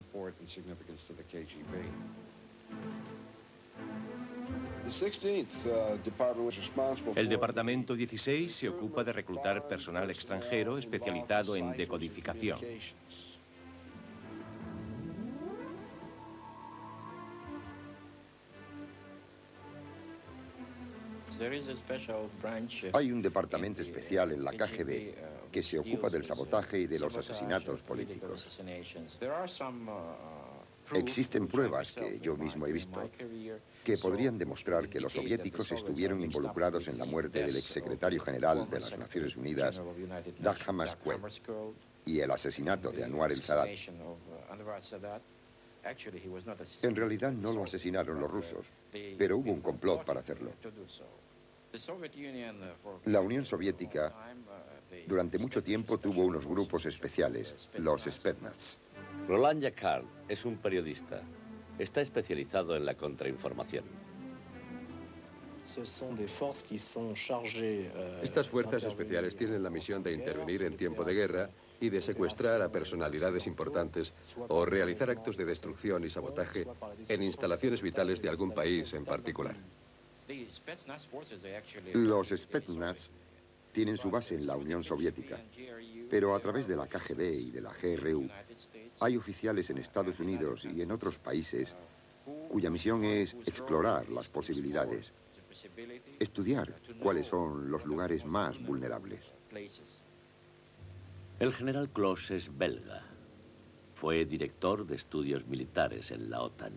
important significance to the KGB. El Departamento 16 se ocupa de reclutar personal extranjero especializado en decodificación. Hay un departamento especial en la KGB que se ocupa del sabotaje y de los asesinatos políticos. Existen pruebas que yo mismo he visto que podrían demostrar que los soviéticos estuvieron involucrados en la muerte del exsecretario general de las Naciones Unidas, Dag Hammarskjöld, y el asesinato de Anwar el-Sadat. En realidad no lo asesinaron los rusos, pero hubo un complot para hacerlo. La Unión Soviética durante mucho tiempo tuvo unos grupos especiales, los Spetsnaz. Roland Jacquard es un periodista. Está especializado en la contrainformación. Estas fuerzas especiales tienen la misión de intervenir en tiempo de guerra y de secuestrar a personalidades importantes o realizar actos de destrucción y sabotaje en instalaciones vitales de algún país en particular. Los Spetsnaz tienen su base en la Unión Soviética, pero a través de la KGB y de la GRU hay oficiales en Estados Unidos y en otros países cuya misión es explorar las posibilidades, estudiar cuáles son los lugares más vulnerables. El general Clos es belga. Fue director de estudios militares en la OTAN.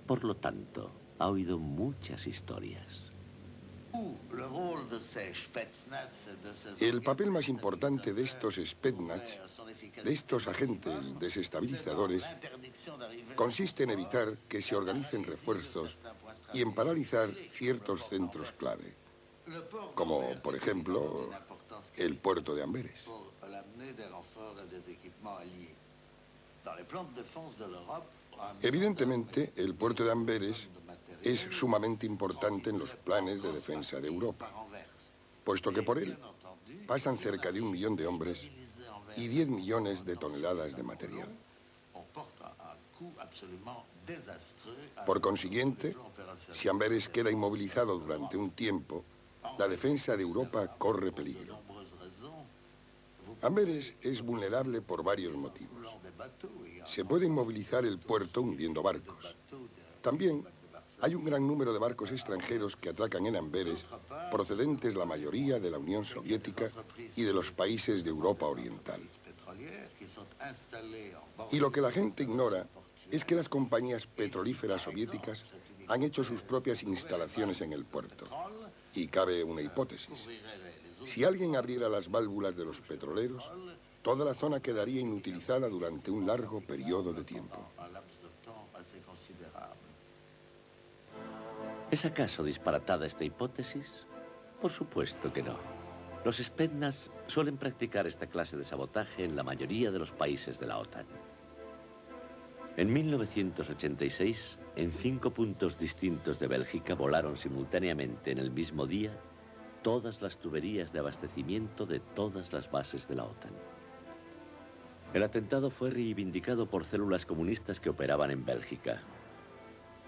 Por lo tanto, ha oído muchas historias. El papel más importante de estos Spetsnaz, de estos agentes desestabilizadores, consiste en evitar que se organicen refuerzos y en paralizar ciertos centros clave, como, por ejemplo, el puerto de Amberes. Evidentemente, el puerto de Amberes es sumamente importante en los planes de defensa de Europa, puesto que por él pasan cerca de 1 millón de hombres y 10 millones de toneladas de material. Por consiguiente, si Amberes queda inmovilizado durante un tiempo, la defensa de Europa corre peligro. Amberes es vulnerable por varios motivos. Se puede inmovilizar el puerto hundiendo barcos. También hay un gran número de barcos extranjeros que atracan en Amberes, procedentes la mayoría de la Unión Soviética y de los países de Europa Oriental. Y lo que la gente ignora es que las compañías petrolíferas soviéticas han hecho sus propias instalaciones en el puerto. Y cabe una hipótesis. Si alguien abriera las válvulas de los petroleros, toda la zona quedaría inutilizada durante un largo periodo de tiempo. ¿Es acaso disparatada esta hipótesis? Por supuesto que no. Los Spetsnaz suelen practicar esta clase de sabotaje en la mayoría de los países de la OTAN. En 1986, en 5 puntos distintos de Bélgica volaron simultáneamente en el mismo día todas las tuberías de abastecimiento de todas las bases de la OTAN. El atentado fue reivindicado por células comunistas que operaban en Bélgica.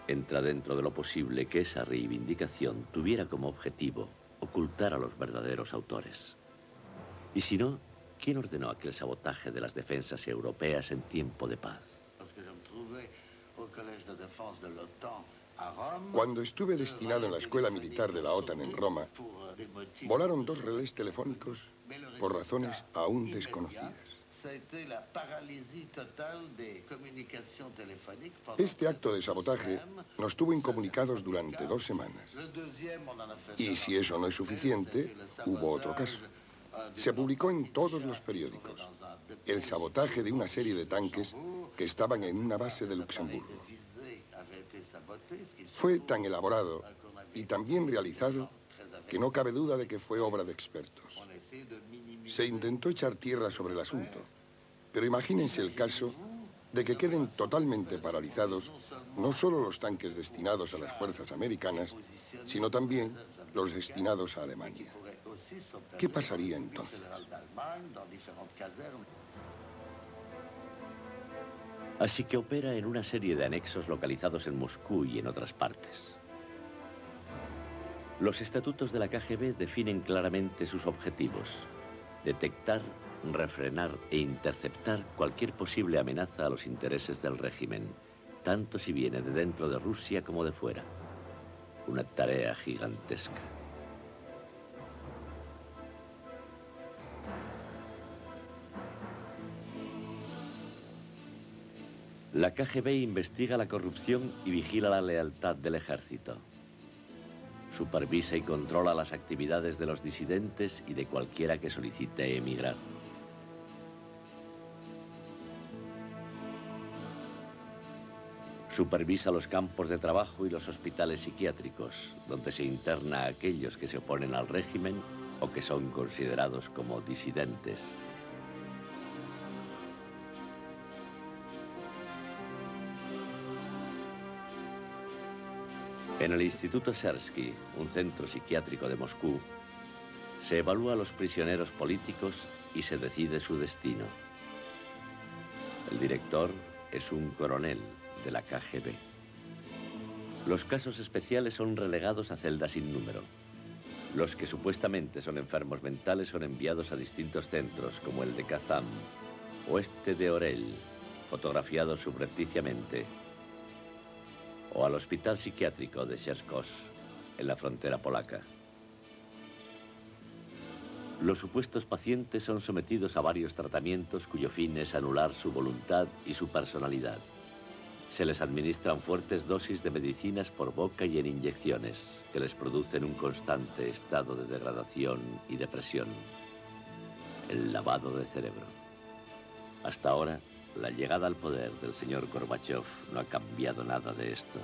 Entra dentro de lo posible que esa reivindicación tuviera como objetivo ocultar a los verdaderos autores. Y si no, ¿quién ordenó aquel sabotaje de las defensas europeas en tiempo de paz? Cuando estuve destinado en la escuela militar de la OTAN en Roma, volaron 2 relés telefónicos por razones aún desconocidas. Este acto de sabotaje nos tuvo incomunicados durante 2 semanas. Y si eso no es suficiente, hubo otro caso. Se publicó en todos los periódicos el sabotaje de una serie de tanques que estaban en una base de Luxemburgo. Fue tan elaborado y tan bien realizado que no cabe duda de que fue obra de expertos. Se intentó echar tierra sobre el asunto, pero imagínense el caso de que queden totalmente paralizados no solo los tanques destinados a las fuerzas americanas, sino también los destinados a Alemania. ¿Qué pasaría entonces? Así que opera en una serie de anexos localizados en Moscú y en otras partes. Los estatutos de la KGB definen claramente sus objetivos: detectar, refrenar e interceptar cualquier posible amenaza a los intereses del régimen, tanto si viene de dentro de Rusia como de fuera. Una tarea gigantesca. La KGB investiga la corrupción y vigila la lealtad del ejército. Supervisa y controla las actividades de los disidentes y de cualquiera que solicite emigrar. Supervisa los campos de trabajo y los hospitales psiquiátricos, donde se interna a aquellos que se oponen al régimen o que son considerados como disidentes. En el Instituto Sersky, un centro psiquiátrico de Moscú, se evalúa a los prisioneros políticos y se decide su destino. El director es un coronel de la KGB. Los casos especiales son relegados a celdas sin número. Los que supuestamente son enfermos mentales son enviados a distintos centros, como el de Kazán o este de Orel, fotografiado subrepticiamente, o al hospital psiquiátrico de Cherkov, en la frontera polaca. Los supuestos pacientes son sometidos a varios tratamientos cuyo fin es anular su voluntad y su personalidad. Se les administran fuertes dosis de medicinas por boca y en inyecciones, que les producen un constante estado de degradación y depresión. El lavado de cerebro. Hasta ahora, la llegada al poder del señor Gorbachev no ha cambiado nada de esto.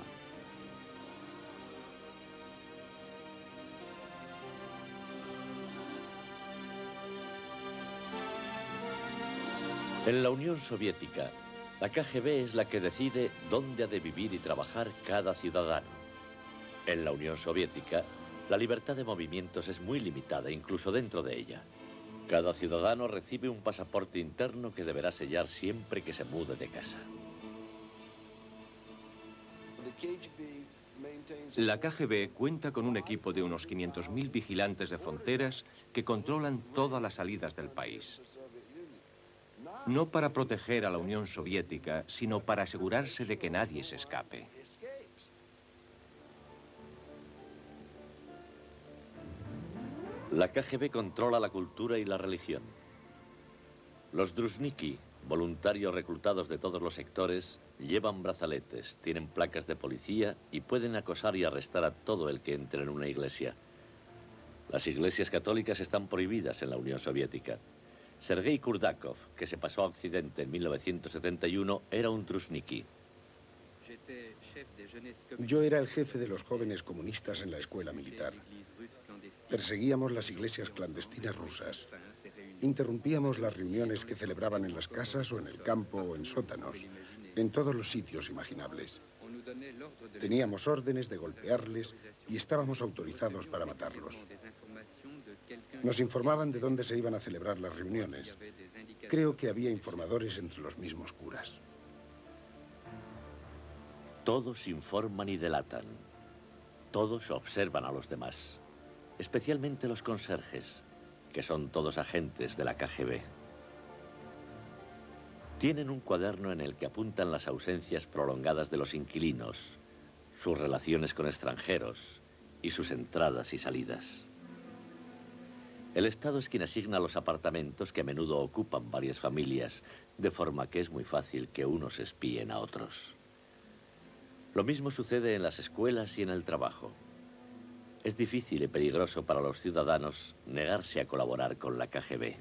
En la Unión Soviética, la KGB es la que decide dónde ha de vivir y trabajar cada ciudadano. En la Unión Soviética, la libertad de movimientos es muy limitada, incluso dentro de ella. Cada ciudadano recibe un pasaporte interno que deberá sellar siempre que se mude de casa. La KGB cuenta con un equipo de unos 500.000 vigilantes de fronteras que controlan todas las salidas del país. No para proteger a la Unión Soviética, sino para asegurarse de que nadie se escape. La KGB controla la cultura y la religión. Los drusniki, voluntarios reclutados de todos los sectores, llevan brazaletes, tienen placas de policía y pueden acosar y arrestar a todo el que entre en una iglesia. Las iglesias católicas están prohibidas en la Unión Soviética. Sergei Kurdakov, que se pasó a Occidente en 1971, era un drusniki. Yo era el jefe de los jóvenes comunistas en la escuela militar. Perseguíamos las iglesias clandestinas rusas. Interrumpíamos las reuniones que celebraban en las casas o en el campo o en sótanos, en todos los sitios imaginables. Teníamos órdenes de golpearles y estábamos autorizados para matarlos. Nos informaban de dónde se iban a celebrar las reuniones. Creo que había informadores entre los mismos curas. Todos informan y delatan. Todos observan a los demás. Especialmente los conserjes, que son todos agentes de la KGB. Tienen un cuaderno en el que apuntan las ausencias prolongadas de los inquilinos, sus relaciones con extranjeros y sus entradas y salidas. El Estado es quien asigna los apartamentos que a menudo ocupan varias familias, de forma que es muy fácil que unos espíen a otros. Lo mismo sucede en las escuelas y en el trabajo. Es difícil y peligroso para los ciudadanos negarse a colaborar con la KGB.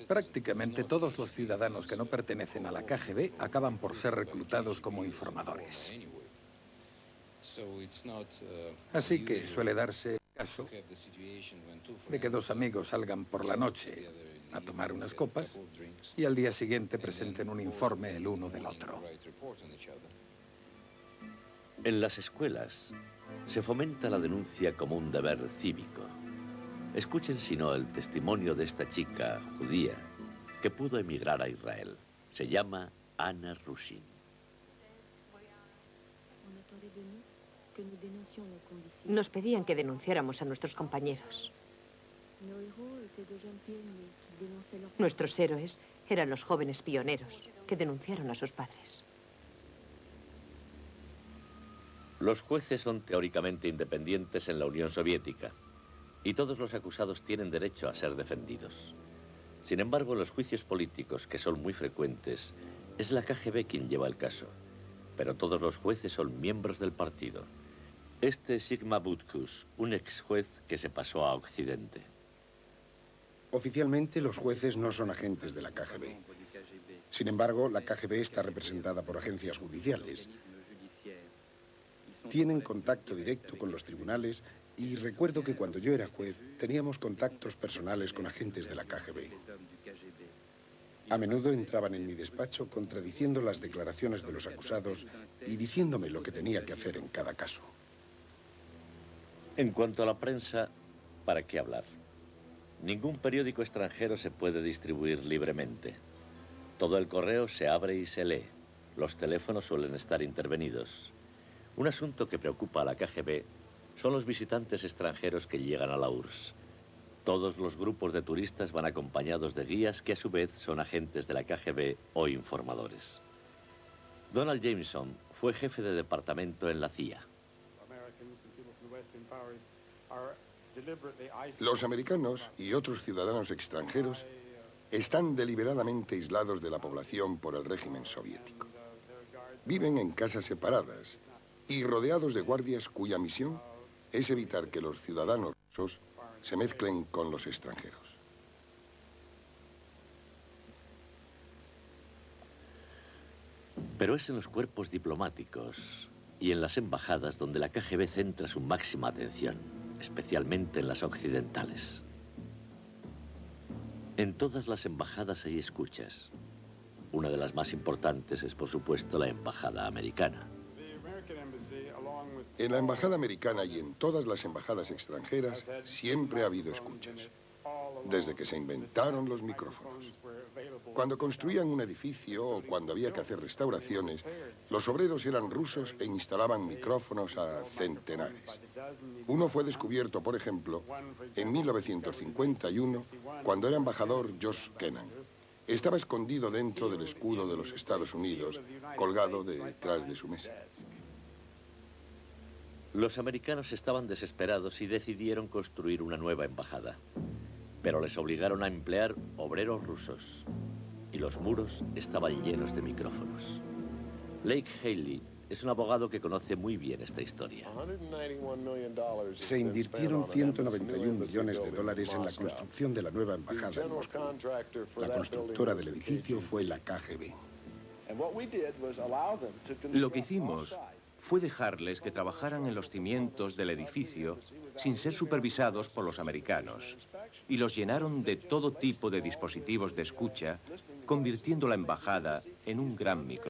Prácticamente todos los ciudadanos que no pertenecen a la KGB acaban por ser reclutados como informadores. Así que suele darse el caso de que dos amigos salgan por la noche a tomar unas copas y al día siguiente presenten un informe el uno del otro. En las escuelas se fomenta la denuncia como un deber cívico. Escuchen si no el testimonio de esta chica judía que pudo emigrar a Israel. Se llama Anna Rushin. Nos pedían que denunciáramos a nuestros compañeros. Nuestros héroes eran los jóvenes pioneros que denunciaron a sus padres. Los jueces son teóricamente independientes en la Unión Soviética y todos los acusados tienen derecho a ser defendidos. Sin embargo, en los juicios políticos, que son muy frecuentes, es la KGB quien lleva el caso, pero todos los jueces son miembros del partido. Este es Sigma Butkus, un ex juez que se pasó a Occidente. Oficialmente, los jueces no son agentes de la KGB. Sin embargo, la KGB está representada por agencias judiciales. Tienen contacto directo con los tribunales y recuerdo que cuando yo era juez teníamos contactos personales con agentes de la KGB. A menudo entraban en mi despacho contradiciendo las declaraciones de los acusados y diciéndome lo que tenía que hacer en cada caso. En cuanto a la prensa, ¿para qué hablar? Ningún periódico extranjero se puede distribuir libremente. Todo el correo se abre y se lee. Los teléfonos suelen estar intervenidos. Un asunto que preocupa a la KGB son los visitantes extranjeros que llegan a la URSS. Todos los grupos de turistas van acompañados de guías que a su vez son agentes de la KGB o informadores. Donald Jameson fue jefe de departamento en la CIA. Los americanos y otros ciudadanos extranjeros están deliberadamente aislados de la población por el régimen soviético. Viven en casas separadas y rodeados de guardias cuya misión es evitar que los ciudadanos rusos se mezclen con los extranjeros. Pero es en los cuerpos diplomáticos y en las embajadas donde la KGB centra su máxima atención, especialmente en las occidentales. En todas las embajadas hay escuchas. Una de las más importantes es, por supuesto, la embajada americana. En la embajada americana y en todas las embajadas extranjeras siempre ha habido escuchas, desde que se inventaron los micrófonos. Cuando construían un edificio o cuando había que hacer restauraciones, los obreros eran rusos e instalaban micrófonos a centenares. Uno fue descubierto, por ejemplo, en 1951, cuando era embajador Josh Kennan. Estaba escondido dentro del escudo de los Estados Unidos, colgado detrás de su mesa. Los americanos estaban desesperados y decidieron construir una nueva embajada. Pero les obligaron a emplear obreros rusos. Y los muros estaban llenos de micrófonos. Lake Haley es un abogado que conoce muy bien esta historia. Se invirtieron 191 millones de dólares en la construcción de la nueva embajada en Moscú. La constructora del edificio fue la KGB. Lo que hicimos fue dejarles que trabajaran en los cimientos del edificio sin ser supervisados por los americanos, y los llenaron de todo tipo de dispositivos de escucha, convirtiendo la embajada en un gran micrófono.